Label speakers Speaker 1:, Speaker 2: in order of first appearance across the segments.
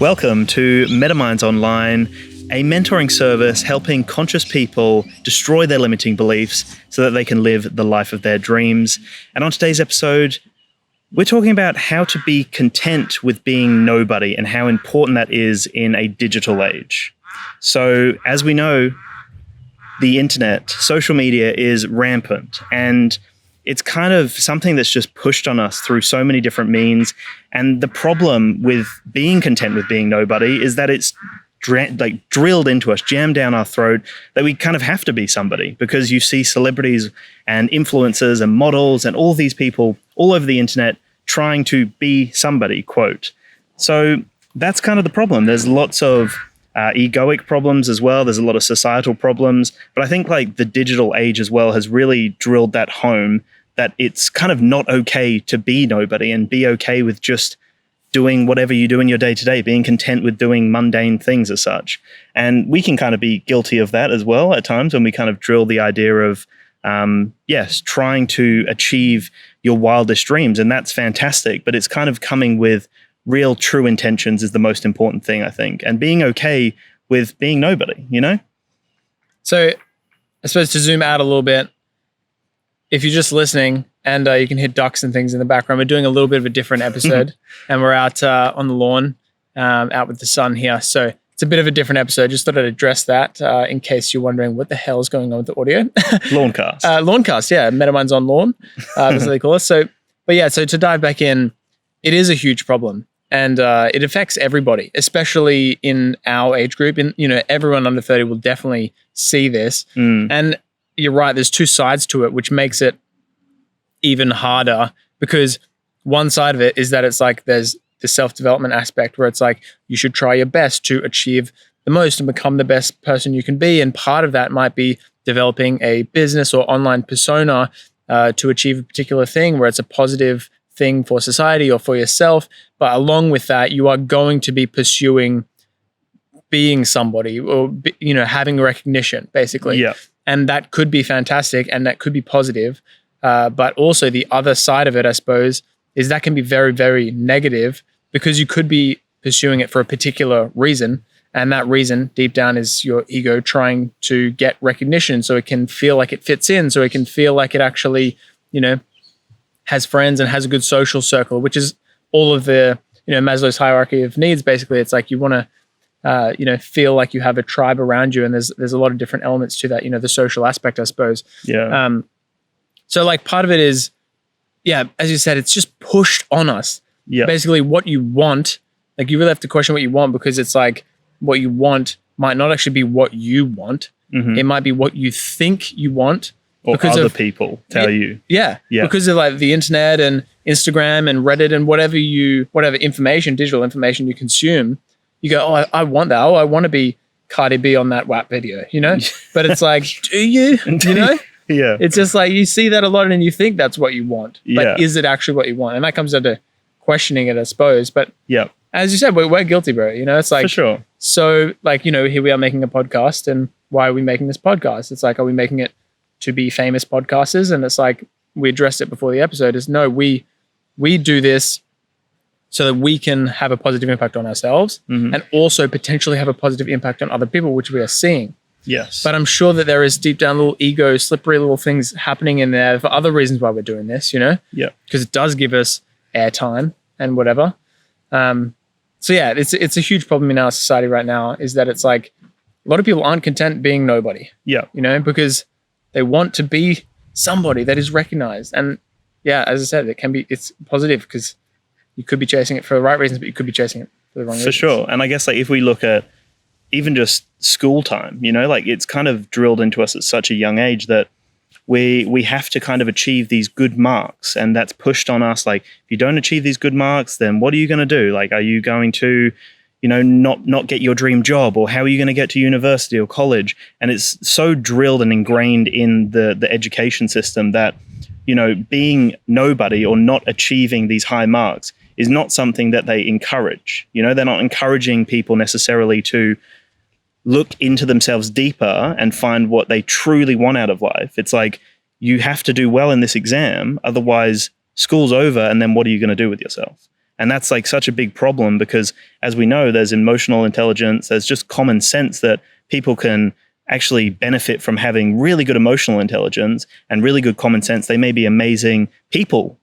Speaker 1: Welcome to MetaMinds Online, a mentoring service helping conscious people destroy their limiting beliefs so that they can live the life of their dreams. And on today's episode, we're talking about how to be content with being nobody and how important that is in a digital age. So, as we know, the internet, social media is rampant, and it's kind of something that's just pushed on us through so many different means. And the problem with being content with being nobody is that it's drilled into us, jammed down our throat, that we kind of have to be somebody, because you see celebrities and influencers and models and all these people all over the internet trying to be somebody, quote. So that's kind of the problem. There's lots of egoic problems as well. There's a lot of societal problems. But I think like the digital age as well has really drilled that home, that it's kind of not okay to be nobody and be okay with just doing whatever you do in your day-to-day, being content with doing mundane things as such. And we can kind of be guilty of that as well at times when we kind of drill the idea of, trying to achieve your wildest dreams. And that's fantastic, but it's kind of coming with real true intentions is the most important thing, I think. And being okay with being nobody, you know?
Speaker 2: So I suppose to zoom out a little bit, if you're just listening and you can hear ducks and things in the background, we're doing a little bit of a different episode and we're out on the lawn, out with the sun here. So it's a bit of a different episode. Just thought I'd address that in case you're wondering what the hell is going on with the audio.
Speaker 1: Lawncast.
Speaker 2: Lawncast, yeah. MetaMinds on lawn, that's what they call us. So to dive back in, it is a huge problem. And it affects everybody, especially in our age group. And, everyone under 30 will definitely see this. And you're right, there's two sides to it, which makes it even harder, because one side of it is that it's like there's the self-development aspect where it's like you should try your best to achieve the most and become the best person you can be. And part of that might be developing a business or online persona to achieve a particular thing where it's a positive thing for society or for yourself. But along with that, you are going to be pursuing being somebody or, having recognition, basically.
Speaker 1: Yeah.
Speaker 2: And that could be fantastic and that could be positive. But also the other side of it, I suppose, is that can be very, very negative, because you could be pursuing it for a particular reason. And that reason deep down is your ego trying to get recognition so it can feel like it fits in, so it can feel like it actually, has friends and has a good social circle, which is all of the, Maslow's hierarchy of needs. Basically, it's like you want to, feel like you have a tribe around you, and there's a lot of different elements to that. The social aspect, I suppose.
Speaker 1: Yeah.
Speaker 2: So like part of it is, as you said, it's just pushed on us.
Speaker 1: Yeah.
Speaker 2: Basically, what you want, like you really have to question what you want, because it's like what you want might not actually be what you want. Mm-hmm. It might be what you think you want.
Speaker 1: Or because other people tell you.
Speaker 2: Yeah. Because of like the internet and Instagram and Reddit and whatever information, digital information you consume, you go, oh, I want that. Oh, I want to be Cardi B on that WAP video, But it's like, do you?
Speaker 1: Yeah.
Speaker 2: It's just like you see that a lot and you think that's what you want. But is it actually what you want? And that comes down to questioning it, I suppose. But as you said, we're guilty, bro. It's like,
Speaker 1: for sure.
Speaker 2: So like, here we are making a podcast, and why are we making this podcast? It's like, are we making it to be famous podcasters? And it's like, we addressed it before the episode, is no, we do this so that we can have a positive impact on ourselves, and also potentially have a positive impact on other people, which we are seeing.
Speaker 1: Yes.
Speaker 2: But I'm sure that there is deep down little ego, slippery little things happening in there for other reasons why we're doing this, Yeah. Because it does give us airtime and whatever. It's a huge problem in our society right now, is that it's like a lot of people aren't content being nobody.
Speaker 1: Yeah.
Speaker 2: Because they want to be somebody that is recognized. And as I said, it's positive, because you could be chasing it for the right reasons, but you could be chasing it for the wrong reasons.
Speaker 1: For sure. And I guess like if we look at even just school time, like it's kind of drilled into us at such a young age that we have to kind of achieve these good marks, and that's pushed on us. Like, if you don't achieve these good marks, then what are you going to do? Like, are you going to not get your dream job, or how are you going to get to university or college? And it's so drilled and ingrained in the education system that, being nobody or not achieving these high marks is not something that they encourage. They're not encouraging people necessarily to look into themselves deeper and find what they truly want out of life. It's like, you have to do well in this exam, otherwise school's over, and then what are you going to do with yourself? And that's like such a big problem because, as we know, there's emotional intelligence, there's just common sense that people can actually benefit from having really good emotional intelligence and really good common sense. They may be amazing people,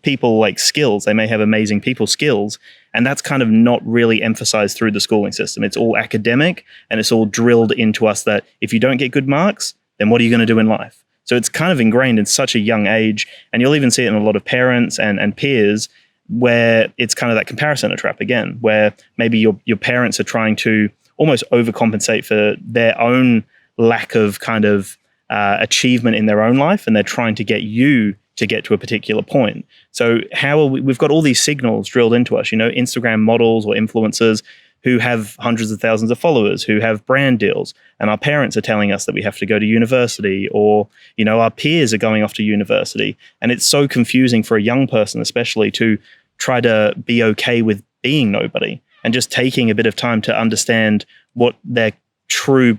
Speaker 1: people like skills. They may have amazing people skills. And that's kind of not really emphasized through the schooling system. It's all academic and it's all drilled into us that if you don't get good marks, then what are you going to do in life? So it's kind of ingrained in such a young age. And you'll even see it in a lot of parents and peers where it's kind of that comparison trap again, where maybe your parents are trying to almost overcompensate for their own lack of kind of achievement in their own life, and they're trying to get you to get to a particular point. So how are we've got all these signals drilled into us, Instagram models or influencers who have hundreds of thousands of followers, who have brand deals, and our parents are telling us that we have to go to university, or, our peers are going off to university. And it's so confusing for a young person, especially, to try to be okay with being nobody and just taking a bit of time to understand what their true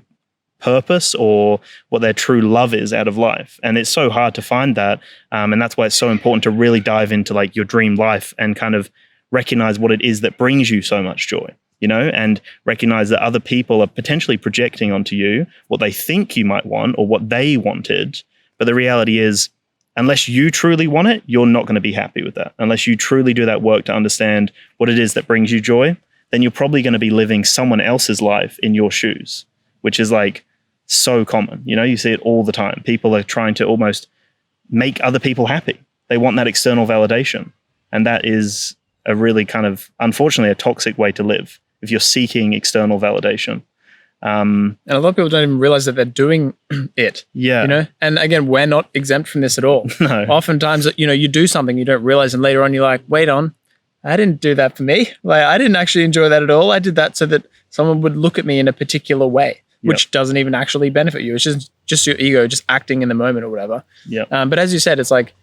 Speaker 1: purpose or what their true love is out of life. And it's so hard to find that. And that's why it's so important to really dive into like your dream life and kind of recognize what it is that brings you so much joy, and recognize that other people are potentially projecting onto you what they think you might want or what they wanted. But the reality is, unless you truly want it, you're not going to be happy with that. Unless you truly do that work to understand what it is that brings you joy, then you're probably going to be living someone else's life in your shoes, which is like so common. You see it all the time. People are trying to almost make other people happy. They want that external validation. And that is a really kind of, unfortunately, a toxic way to live if you're seeking external validation.
Speaker 2: And a lot of people don't even realize that they're doing it.
Speaker 1: Yeah.
Speaker 2: And again, we're not exempt from this at all.
Speaker 1: No.
Speaker 2: Oftentimes, you do something you don't realize, and later on you're like, wait on, I didn't do that for me. Like, I didn't actually enjoy that at all. I did that so that someone would look at me in a particular way, which doesn't even actually benefit you. It's just your ego just acting in the moment or whatever.
Speaker 1: Yeah.
Speaker 2: But as you said, it's like,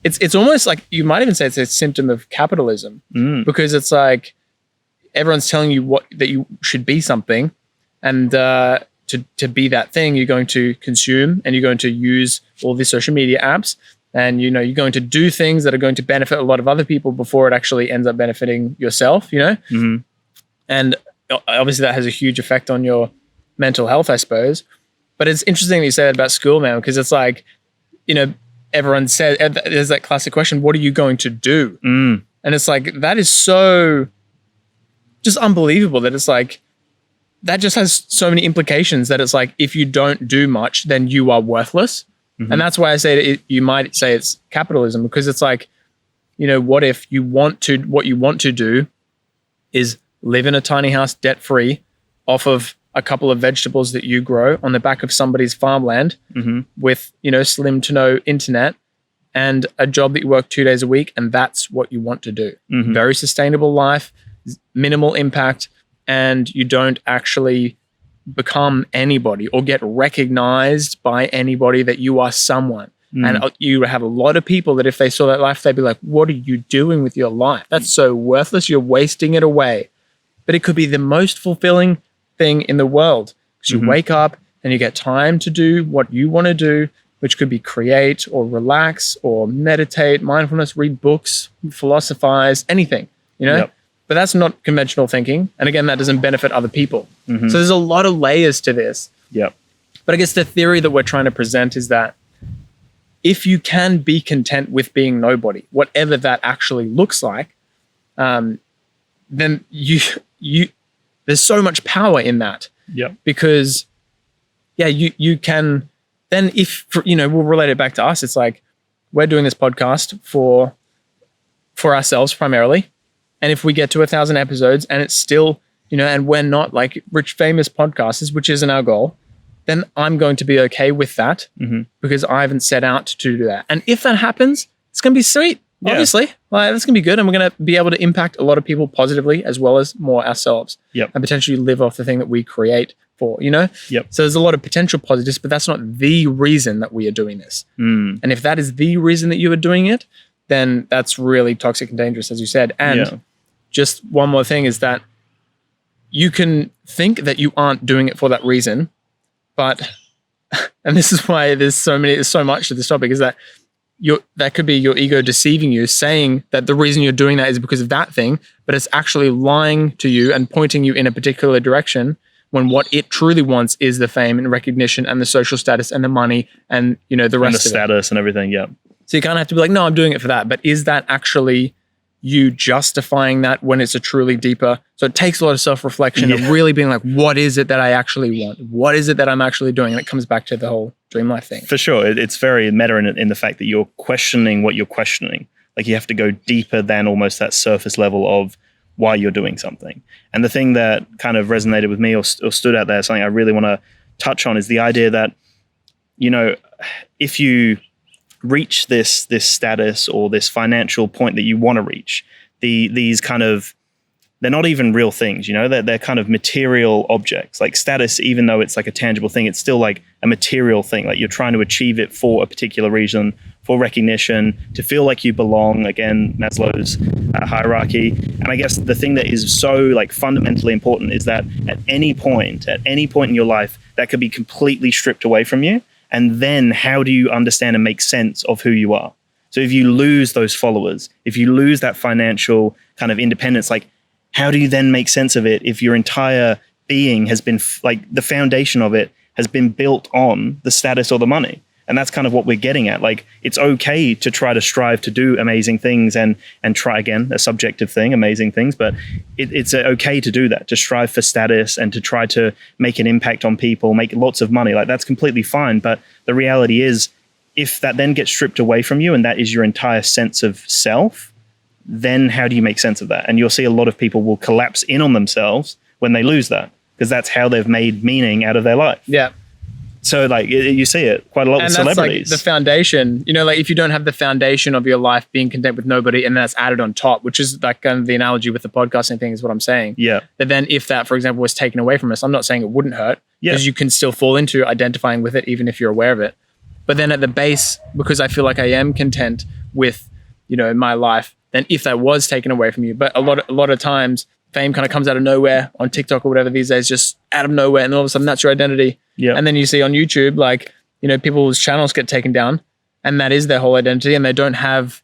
Speaker 2: it's almost like you might even say it's a symptom of capitalism, because it's like everyone's telling you that you should be something. And to be that thing, you're going to consume and you're going to use all these social media apps, and you're going to do things that are going to benefit a lot of other people before it actually ends up benefiting yourself. And obviously that has a huge effect on your mental health, I suppose. But it's interesting that you say that about school, man, because it's like, everyone said there's that classic question: what are you going to do? And it's like, that is so just unbelievable that it's like, that just has so many implications that it's like, if you don't do much, then you are worthless. And that's why I say you might say it's capitalism, because it's like, what if what you want to do is live in a tiny house debt-free off of a couple of vegetables that you grow on the back of somebody's farmland with, slim to no internet and a job that you work 2 days a week. And that's what you want to do. Very sustainable life, minimal impact, and you don't actually become anybody or get recognized by anybody that you are someone. And you have a lot of people that if they saw that life, they'd be like, what are you doing with your life? That's so worthless. You're wasting it away. But it could be the most fulfilling thing in the world, because you wake up and you get time to do what you want to do, which could be create or relax or meditate, mindfulness, read books, philosophize, anything, Yep. But that's not conventional thinking. And again, that doesn't benefit other people. So there's a lot of layers to this.
Speaker 1: Yep.
Speaker 2: But I guess the theory that we're trying to present is that if you can be content with being nobody, whatever that actually looks like, then you there's so much power in that.
Speaker 1: Yep.
Speaker 2: Because you can then, if we'll relate it back to us. It's like, we're doing this podcast for ourselves primarily. And if we get to 1,000 episodes and it's still, and we're not like rich, famous podcasters, which isn't our goal, then I'm going to be okay with that because I haven't set out to do that. And if that happens, it's going to be sweet, obviously. Like, that's going to be good. And we're going to be able to impact a lot of people positively as well as more ourselves.
Speaker 1: Yep.
Speaker 2: And potentially live off the thing that we create for,
Speaker 1: Yep.
Speaker 2: So there's a lot of potential positives, but that's not the reason that we are doing this. And if that is the reason that you are doing it, then that's really toxic and dangerous, as you said. And just one more thing is that you can think that you aren't doing it for that reason, but, and this is why there's so much to this topic, is that that could be your ego deceiving you, saying that the reason you're doing that is because of that thing, but it's actually lying to you and pointing you in a particular direction when what it truly wants is the fame and recognition and the social status and the money and, the rest of it.
Speaker 1: And the status and everything, yeah.
Speaker 2: So you kind of have to be like, no, I'm doing it for that. But is that actually you justifying that when it's a truly deeper? So it takes a lot of self-reflection of really being like, what is it that I actually want? What is it that I'm actually doing? And it comes back to the whole dream life thing.
Speaker 1: For sure. It's very meta in the fact that you're questioning what you're questioning. Like you have to go deeper than almost that surface level of why you're doing something. And the thing that kind of resonated with me or stood out there, something I really want to touch on, is the idea that, if you reach this status or this financial point that you want to reach, these kind of, they're not even real things, they're kind of material objects. Like status, even though it's like a tangible thing, it's still like a material thing. Like you're trying to achieve it for a particular reason, for recognition, to feel like you belong. Again, Maslow's hierarchy. And I guess the thing that is so like fundamentally important is that at any point in your life, that could be completely stripped away from you. And then how do you understand and make sense of who you are? So if you lose those followers, if you lose that financial kind of independence, like how do you then make sense of it if your entire being has been like the foundation of it has been built on the status or the money? And that's kind of what we're getting at. Like it's okay to try to strive to do amazing things and try, again, a subjective thing, amazing things, but it's okay to do that, to strive for status and to try to make an impact on people, make lots of money. Like that's completely fine. But the reality is, if that then gets stripped away from you and that is your entire sense of self, then how do you make sense of that? And you'll see a lot of people will collapse in on themselves when they lose that, because that's how they've made meaning out of their life.
Speaker 2: Yeah.
Speaker 1: So like you see it quite a lot with celebrities.
Speaker 2: Like the foundation, like if you don't have the foundation of your life being content with nobody and that's added on top, which is like kind of the analogy with the podcasting thing is what I'm saying.
Speaker 1: Yeah.
Speaker 2: But then if that, for example, was taken away from us, I'm not saying it wouldn't hurt, because you can still fall into identifying with it even if you're aware of it. But then at the base, because I feel like I am content with, my life, then if that was taken away from you, but a lot of times fame kind of comes out of nowhere on TikTok or whatever these days, just out of nowhere. And all of a sudden that's your identity. Yeah. And then you see on YouTube, like, people's channels get taken down and that is their whole identity. And they don't have,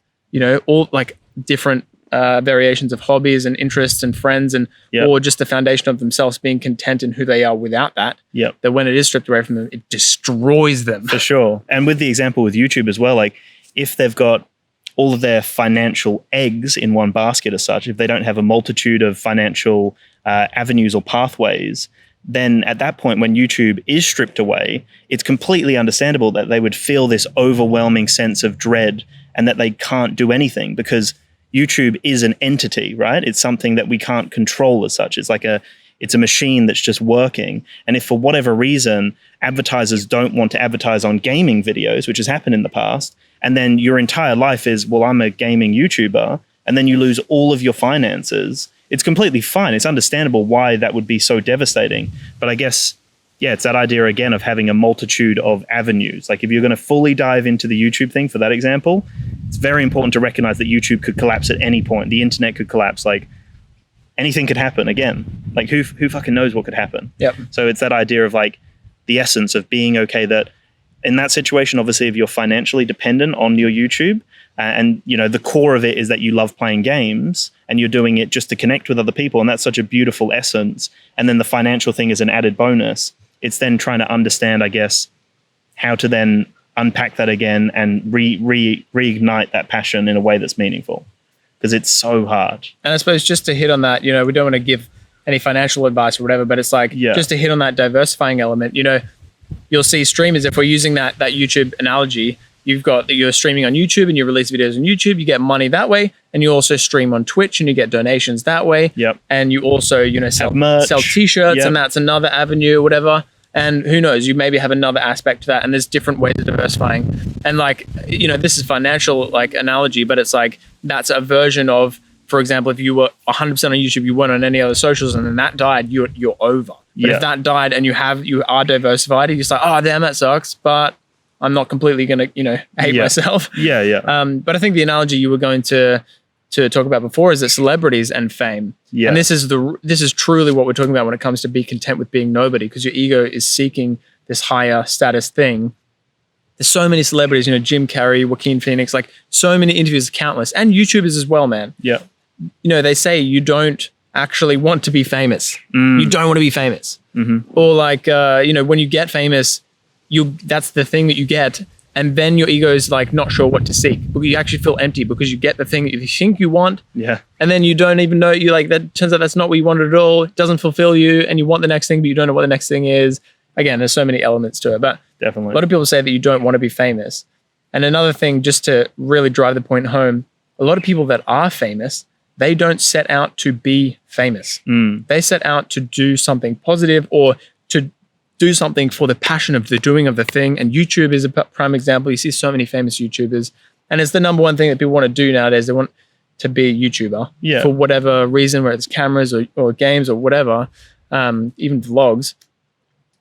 Speaker 2: all like different variations of hobbies and interests and friends and, or just the foundation of themselves being content in who they are without that. Yeah. That when it is stripped away from them, it destroys them.
Speaker 1: For sure. And with the example with YouTube as well, like if they've got all of their financial eggs in one basket as such, if they don't have a multitude of financial avenues or pathways, then at that point when YouTube is stripped away, it's completely understandable that they would feel this overwhelming sense of dread and that they can't do anything, because YouTube is an entity, right? It's something that we can't control as such. It's like it's a machine that's just working. And if for whatever reason, advertisers don't want to advertise on gaming videos, which has happened in the past, and then your entire life is, well, I'm a gaming YouTuber, and then you lose all of your finances, it's completely fine. It's understandable why that would be so devastating. But I guess, it's that idea again of having a multitude of avenues. Like if you're going to fully dive into the YouTube thing for that example, it's very important to recognize that YouTube could collapse at any point. The internet could collapse. Like anything could happen again. Like who fucking knows what could happen?
Speaker 2: Yep.
Speaker 1: So it's that idea of like the essence of being okay that in that situation, obviously, if you're financially dependent on your YouTube and, the core of it is that you love playing games and you're doing it just to connect with other people. And that's such a beautiful essence. And then the financial thing is an added bonus. It's then trying to understand, I guess, how to then unpack that again and reignite that passion in a way that's meaningful, because it's so hard.
Speaker 2: And I suppose just to hit on that, we don't want to give any financial advice or whatever, but it's like just to hit on that diversifying element, you'll see streamers, if we're using that YouTube analogy, you're streaming on YouTube and you release videos on YouTube, you get money that way, and you also stream on Twitch and you get donations that way.
Speaker 1: Yep.
Speaker 2: And you also, sell t-shirts, and that's another avenue or whatever. And who knows, you maybe have another aspect to that, and there's different ways of diversifying. And like, this is financial like analogy, but it's like that's a version of, for example, if you were 100% on YouTube, you weren't on any other socials, and then that died, you're over. But if that died and you are diversified, you're just like, oh damn, that sucks, but I'm not completely gonna, hate myself.
Speaker 1: Yeah.
Speaker 2: But I think the analogy you were going to talk about before is that celebrities and fame. Yeah. And this is truly what we're talking about when it comes to be content with being nobody, because your ego is seeking this higher status thing. there's so many celebrities, Jim Carrey, Joaquin Phoenix, like so many interviews, countless, and YouTubers as well, man.
Speaker 1: Yeah.
Speaker 2: They say you don't actually want to be famous. You don't want to be famous. Or like, when you get famous, that's the thing that you get. And then your ego is like not sure what to seek, but you actually feel empty because you get the thing that you think you want.
Speaker 1: Yeah.
Speaker 2: And then you don't even know, that turns out that's not what you wanted at all. It doesn't fulfill you, and you want the next thing, but you don't know what the next thing is. Again, there's so many elements to it, but
Speaker 1: definitely.
Speaker 2: A lot of people say that you don't want to be famous. And another thing, just to really drive the point home, a lot of people that are famous, they don't set out to be famous. They set out to do something positive or to do something for the passion of the doing of the thing. And YouTube is a prime example. You see so many famous YouTubers, and it's the number one thing that people want to do nowadays. They want to be a YouTuber for whatever reason, whether it's cameras or games or whatever, even vlogs.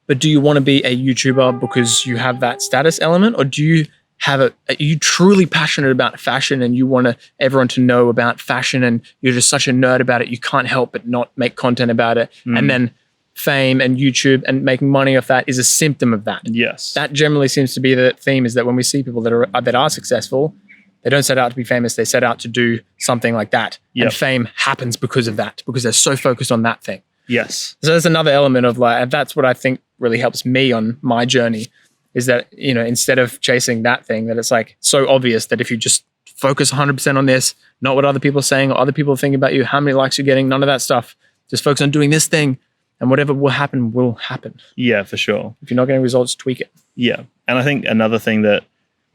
Speaker 2: But do you want to be a YouTuber because you have that status element, or do you are you truly passionate about fashion and you want everyone to know about fashion, and you're just such a nerd about it, you can't help but not make content about it, and then fame and YouTube and making money off that is a symptom of that.
Speaker 1: Yes.
Speaker 2: That generally seems to be the theme, is that when we see people that are successful, they don't set out to be famous, they set out to do something like that. And fame happens because of that, because they're so focused on that thing.
Speaker 1: Yes.
Speaker 2: So there's another element of and that's what I think really helps me on my journey, is that, instead of chasing that thing, that it's like so obvious that if you just focus 100% on this, not what other people are saying or other people think about you, how many likes you're getting, none of that stuff. Just focus on doing this thing, and whatever will happen will happen.
Speaker 1: Yeah, for sure.
Speaker 2: If you're not getting results, tweak it.
Speaker 1: Yeah. And I think another thing that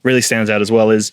Speaker 1: really stands out as well is,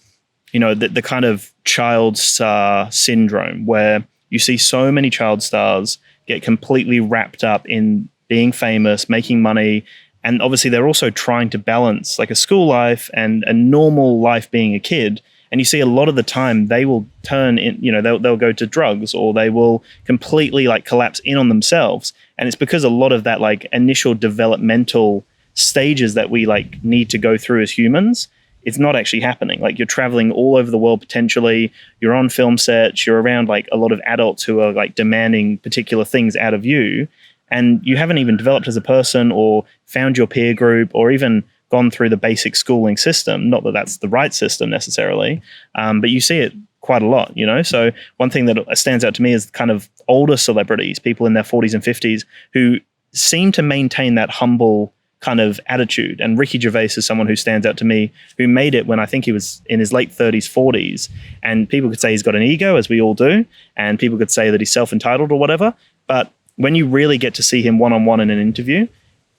Speaker 1: the kind of child star syndrome, where you see so many child stars get completely wrapped up in being famous, making money. And obviously they're also trying to balance like a school life and a normal life being a kid. And you see a lot of the time they will turn in, they'll go to drugs, or they will completely like collapse in on themselves. And it's because a lot of that like initial developmental stages that we like need to go through as humans, it's not actually happening. Like, you're traveling all over the world potentially, you're on film sets, you're around like a lot of adults who are like demanding particular things out of you, and you haven't even developed as a person or found your peer group or even gone through the basic schooling system. Not that that's the right system necessarily, but you see it quite a lot, So one thing that stands out to me is kind of older celebrities, people in their 40s and 50s, who seem to maintain that humble kind of attitude. And Ricky Gervais is someone who stands out to me, who made it when I think he was in his late 30s, 40s. And people could say he's got an ego, as we all do, and people could say that he's self-entitled or whatever. But when you really get to see him one-on-one in an interview,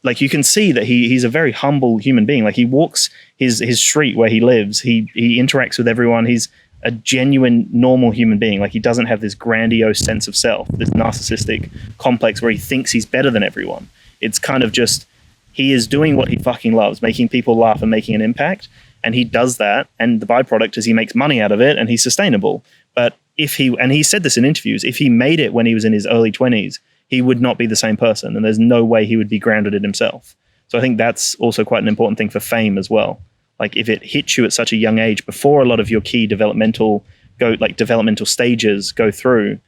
Speaker 1: like, you can see that he's a very humble human being. Like, he walks his street where he lives. He interacts with everyone. He's a genuine, normal human being. Like, he doesn't have this grandiose sense of self, this narcissistic complex where he thinks he's better than everyone. It's kind of just, he is doing what he fucking loves, making people laugh and making an impact. And he does that. And the byproduct is he makes money out of it and he's sustainable. But and he said this in interviews, if he made it when he was in his early 20s, he would not be the same person. And there's no way he would be grounded in himself. So I think that's also quite an important thing for fame as well. Like, if it hits you at such a young age, before a lot of your key developmental stages go through,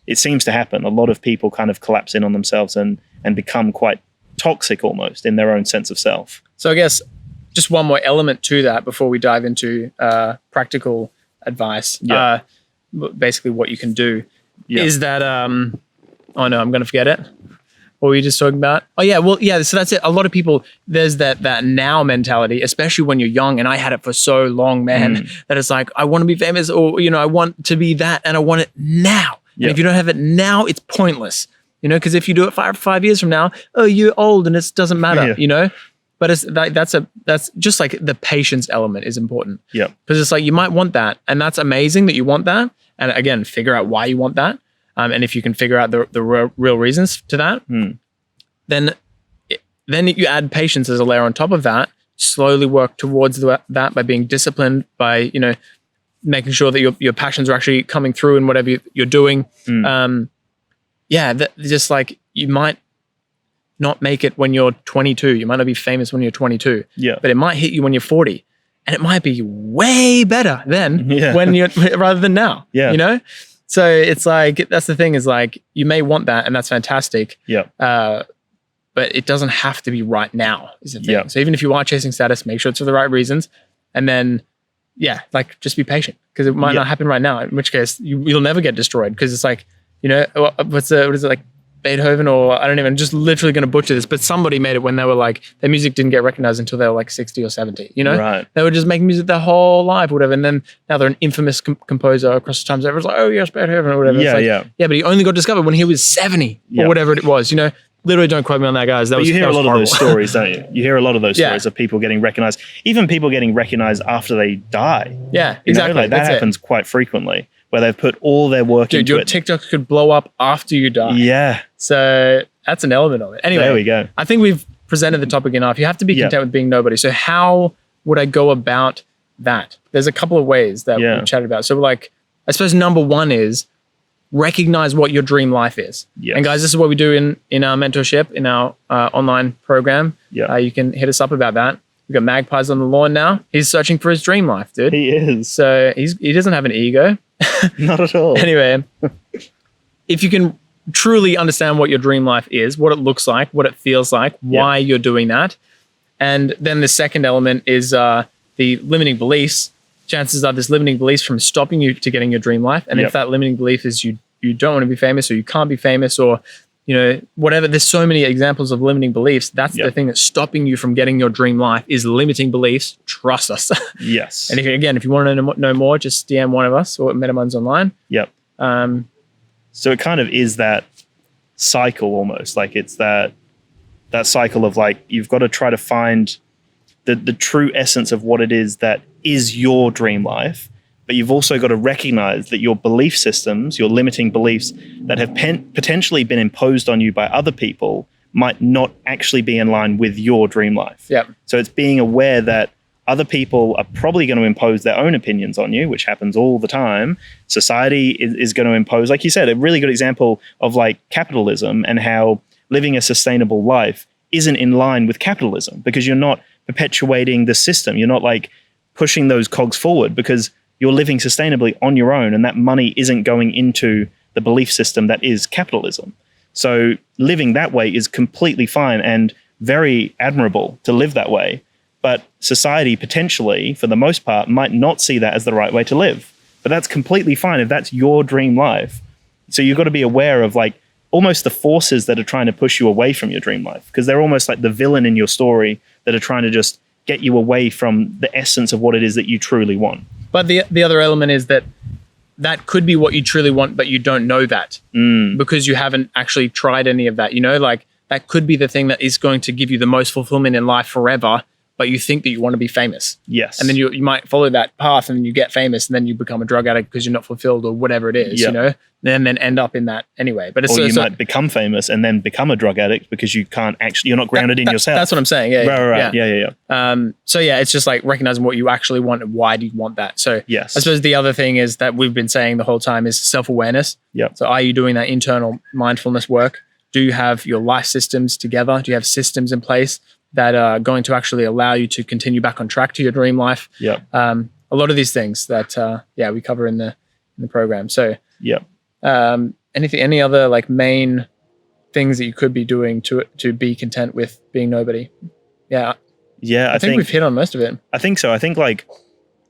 Speaker 1: it seems to happen. A lot of people kind of collapse in on themselves and become quite toxic almost in their own sense of self.
Speaker 2: So I guess just one more element to that before we dive into practical advice.
Speaker 1: Yeah.
Speaker 2: Basically what you can do
Speaker 1: Yeah.
Speaker 2: is that, oh no, I'm going to forget it. What were you just talking about? Oh yeah, well, yeah, so that's it. A lot of people, there's that now mentality, especially when you're young, and I had it for so long, man, that it's like, I want to be famous, or, I want to be that, and I want it now.
Speaker 1: Yeah.
Speaker 2: And if you don't have it now, it's pointless, because if you do it 5 years from now, oh, you're old and it doesn't matter, But it's that's just like the patience element is important.
Speaker 1: Yeah.
Speaker 2: Because it's like, you might want that, and that's amazing that you want that. And again, figure out why you want that. And if you can figure out the real reasons to that, then you add patience as a layer on top of that. Slowly work towards that by being disciplined, by making sure that your passions are actually coming through in whatever you're doing. Just like, you might not make it when you're 22. You might not be famous when you're 22.
Speaker 1: Yeah.
Speaker 2: But it might hit you when you're 40, and it might be way better then when you're rather than now.
Speaker 1: Yeah.
Speaker 2: So it's like, that's the thing, is like, you may want that, and that's fantastic.
Speaker 1: Yeah.
Speaker 2: but it doesn't have to be right now is the thing.
Speaker 1: Yeah.
Speaker 2: So even if you are chasing status, make sure it's for the right reasons. And then, like just be patient because it might not happen right now, in which case you'll never get destroyed because it's like, what is it like Beethoven or I don't even, just literally going to butcher this, but somebody made it when they were like, their music didn't get recognized until they were like 60 or 70,
Speaker 1: Right.
Speaker 2: They would just make music their whole life or whatever. And then now they're an infamous composer across the times. Everyone's like, oh yes, Beethoven or whatever.
Speaker 1: Yeah,
Speaker 2: it's like, yeah, but he only got discovered when he was 70 or whatever it was, Literally don't quote me on that, guys. But
Speaker 1: you hear a lot
Speaker 2: horrible.
Speaker 1: of those stories, don't you? You hear a lot of those stories of people getting recognized, even people getting recognized after they die.
Speaker 2: Yeah, exactly.
Speaker 1: Like that happens quite frequently where they've put all their work into
Speaker 2: your
Speaker 1: it.
Speaker 2: TikTok could blow up after you die.
Speaker 1: Yeah.
Speaker 2: So that's an element of it. Anyway,
Speaker 1: there we go.
Speaker 2: I think we've presented the topic enough. You have to be content with being nobody. So how would I go about that? There's a couple of ways that we've chatted about. So I suppose number one is recognize what your dream life is.
Speaker 1: Yes.
Speaker 2: And guys, this is what we do in our mentorship, in our online program.
Speaker 1: Yeah.
Speaker 2: You can hit us up about that. We've got Magpies on the lawn now. He's searching for his dream life, dude.
Speaker 1: He is.
Speaker 2: So he doesn't have an ego.
Speaker 1: Not at all.
Speaker 2: Anyway, if you can truly understand what your dream life is, what it looks like, what it feels like, why you're doing that. And then the second element is the limiting beliefs. Chances are there's limiting beliefs from stopping you to getting your dream life. And if that limiting belief is you don't want to be famous or you can't be famous or, whatever, there's so many examples of limiting beliefs. That's the thing that's stopping you from getting your dream life is limiting beliefs. Trust us.
Speaker 1: Yes.
Speaker 2: And if you want to know more, just DM one of us or MetaMinds Online.
Speaker 1: Yep. So it kind of is that cycle almost. Like it's that cycle of like, you've got to try to find the true essence of what it is that is your dream life. But you've also got to recognize that your belief systems, your limiting beliefs that have potentially been imposed on you by other people might not actually be in line with your dream life.
Speaker 2: Yep.
Speaker 1: So it's being aware that other people are probably going to impose their own opinions on you, which happens all the time. Society is going to impose, like you said, a really good example of like capitalism and how living a sustainable life isn't in line with capitalism because you're not perpetuating the system. You're not like pushing those cogs forward because you're living sustainably on your own and that money isn't going into the belief system that is capitalism. So living that way is completely fine and very admirable to live that way. But society potentially, for the most part, might not see that as the right way to live. But that's completely fine if that's your dream life. So you've got to be aware of like almost the forces that are trying to push you away from your dream life because they're almost like the villain in your story that are trying to just get you away from the essence of what it is that you truly want.
Speaker 2: But the other element is that could be what you truly want, but you don't know that because you haven't actually tried any of that. Like that could be the thing that is going to give you the most fulfillment in life forever, but you think that you want to be famous.
Speaker 1: Yes.
Speaker 2: And then you might follow that path and then you get famous and then you become a drug addict because you're not fulfilled or whatever it is, and then end up in that anyway. But
Speaker 1: you might become famous and then become a drug addict because you can't actually, you're not grounded in yourself.
Speaker 2: That's what I'm saying. Yeah.
Speaker 1: Right. Yeah.
Speaker 2: It's just like recognizing what you actually want and why do you want that. So
Speaker 1: yes.
Speaker 2: I suppose the other thing is that we've been saying the whole time is self-awareness.
Speaker 1: Yep.
Speaker 2: So are you doing that internal mindfulness work? Do you have your life systems together? Do you have systems in place that are going to actually allow you to continue back on track to your dream life?
Speaker 1: Yeah.
Speaker 2: A lot of these things that we cover in the program. So any other like main things that you could be doing to be content with being nobody? Yeah.
Speaker 1: Yeah.
Speaker 2: I think we've hit on most of it.
Speaker 1: I think so. I think like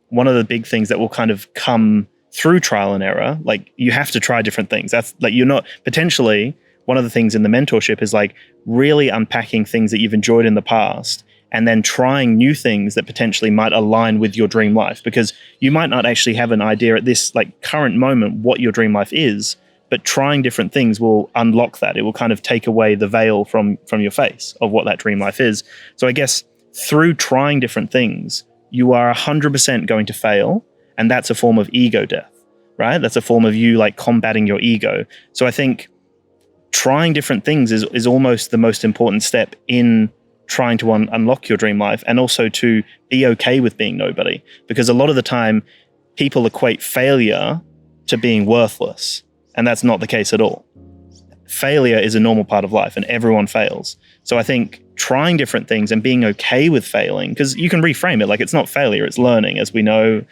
Speaker 1: one of the big things that will kind of come through trial and error, like you have to try different things. That's like you're not potentially. One of the things in the mentorship is like really unpacking things that you've enjoyed in the past and then trying new things that potentially might align with your dream life because you might not actually have an idea at this like current moment what your dream life is, but trying different things will unlock that. It will kind of take away the veil from your face of what that dream life is. So I guess through trying different things, you are 100% going to fail. And that's a form of ego death, right? That's a form of you like combating your ego. So I think trying different things is almost the most important step in trying to unlock your dream life and also to be okay with being nobody. Because a lot of the time, people equate failure to being worthless. And that's not the case at all. Failure is a normal part of life and everyone fails. So I think trying different things and being okay with failing, because you can reframe it like it's not failure, it's learning. As we know,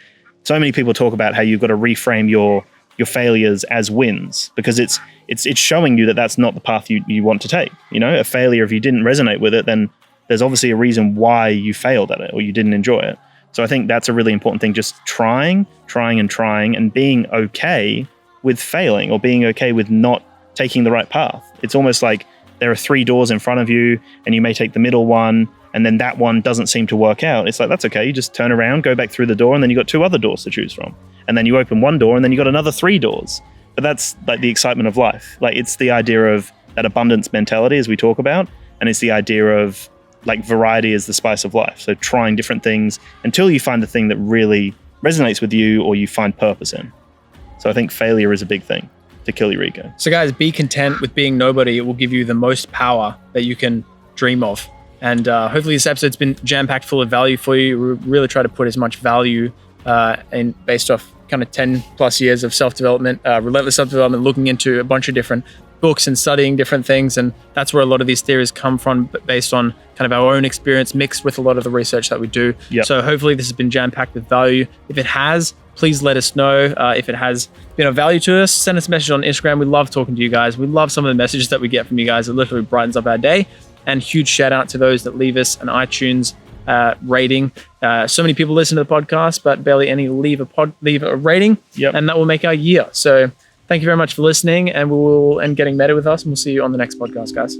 Speaker 1: so many people talk about how you've got to reframe your your failures as wins, because it's showing you that that's not the path you want to take. A failure, if you didn't resonate with it, then there's obviously a reason why you failed at it or you didn't enjoy it. So I think that's a really important thing, just trying and being okay with failing, or being okay with not taking the right path. It's almost like there are 3 doors in front of you and you may take the middle one, and then that one doesn't seem to work out. It's like, that's okay. You just turn around, go back through the door, and then you got 2 other doors to choose from. And then you open one door and then you got another 3 doors. But that's like the excitement of life. Like, it's the idea of that abundance mentality, as we talk about. And it's the idea of like variety is the spice of life. So trying different things until you find the thing that really resonates with you or you find purpose in. So I think failure is a big thing to kill your ego.
Speaker 2: So guys, be content with being nobody. It will give you the most power that you can dream of. And hopefully this episode's been jam-packed full of value for you. We really try to put as much value in based off kind of 10 plus years of self-development, relentless self-development, looking into a bunch of different books and studying different things. And that's where a lot of these theories come from, based on kind of our own experience mixed with a lot of the research that we do.
Speaker 1: Yep.
Speaker 2: So hopefully this has been jam-packed with value. If it has, please let us know. If it has been of value to us, send us a message on Instagram. We love talking to you guys. We love some of the messages that we get from you guys. It literally brightens up our day. And huge shout out to those that leave us an iTunes rating. So many people listen to the podcast, but barely any leave a rating.
Speaker 1: Yep.
Speaker 2: And that will make our year. So thank you very much for listening, and getting meta with us, and we'll see you on the next podcast, guys.